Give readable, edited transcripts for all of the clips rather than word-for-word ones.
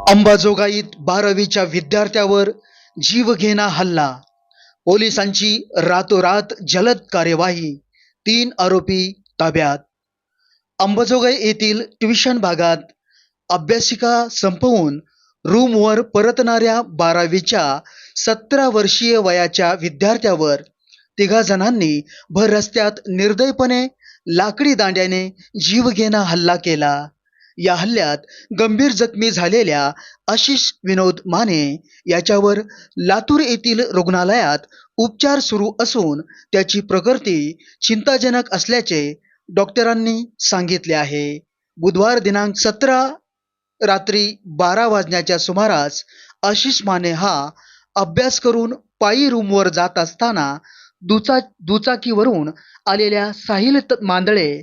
अंबाजोगाईत 12वीच्या विद्यार्थ्यावर जीवघेणा हल्ला. पोलिसांची रातोरात जलद कार्यवाही. 3 आरोपी ताब्यात. अंबाजोगाई येथील ट्युशन भागात अभ्यासिका संपवून रूमवर परतणाऱ्या 12वीच्या 17 वर्षीय वयाच्या विद्यार्थ्यावर 3 जणांनी भर रस्त्यात निर्दयपणे लाकडी दांड्याने जीवघेणा हल्ला केला. या हल्ल्यात गंभीर जखमी झालेल्या आशिष विनोद माने याच्यावर लातूर येथील रुग्णालयात उपचार सुरू असून त्याची प्रकृती चिंताजनक असल्याचे डॉक्टरांनी सांगितले आहे. बुधवार दिनांक 17 रात्री 12 वाजण्याच्या सुमारास आशिष माने हा अभ्यास करून पायी रूमवर जात असताना दुचाकीवरून आलेल्या साहिल मांदळे,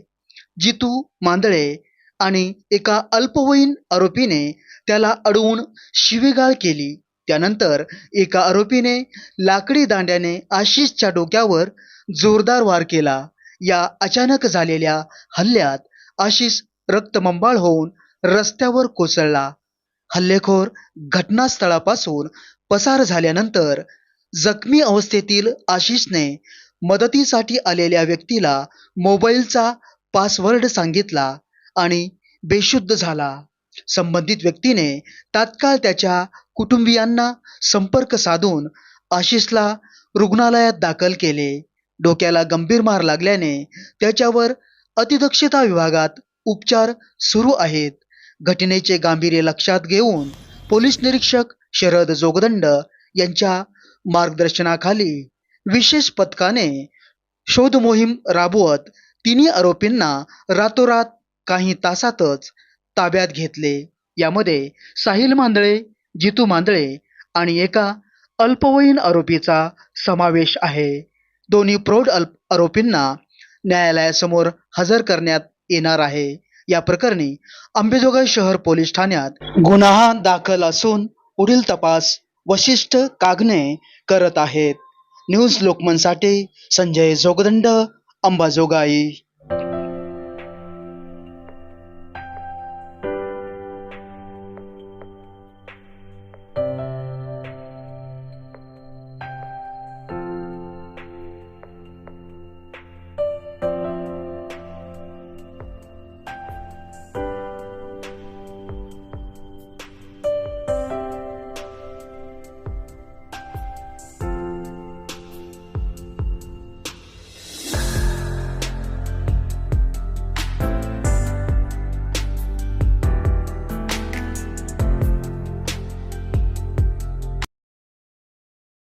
जितू मांदळे आणि एका अल्पवयीन आरोपीने त्याला अडवून शिवीगाळ केली. त्यानंतर एका आरोपीने लाकडी दांड्याने आशिषच्या डोक्यावर जोरदार वार केला. या अचानक झालेल्या हल्ल्यात आशिष रक्तबंबाळ होऊन रस्त्यावर कोसळला. हल्लेखोर घटनास्थळापासून पसार झाल्यानंतर जखमी अवस्थेतील आशिषने मदतीसाठी आलेल्या व्यक्तीला मोबाईलचा पासवर्ड सांगितला आणि बेशुद्ध झाला. संबंधित व्यक्तीने तात्काळ त्याच्या कुटुंबियांना संपर्क साधून आशिषला रुग्णालयात दाखल केले. डोक्याला गंभीर मार लागल्याने त्याच्यावर अतिदक्षता विभागात उपचार सुरू आहेत. घटनेचे गांभीर्य लक्षात घेऊन पोलीस निरीक्षक शरद जोगदंड यांच्या मार्गदर्शनाखाली विशेष पथकाने शोध मोहीम राबवत 3 आरोपींना रातोरात काही तासातच ताब्यात घेतले. यामध्ये साहिल मांदळे, जितू मांदळे आणि एका अल्पवयीन आरोपीचा समावेश आहे. दोन्ही प्रौढ आरोपींना न्यायालयासमोर हजर करण्यात येणार आहे. या प्रकरणी अंबाजोगाई शहर पोलीस ठाण्यात गुन्हा दाखल असून पुढील तपास वशिष्ठ कागणे करत आहेत. न्यूज लोकमतसाठी संजय जोगदंड, अंबाजोगाई.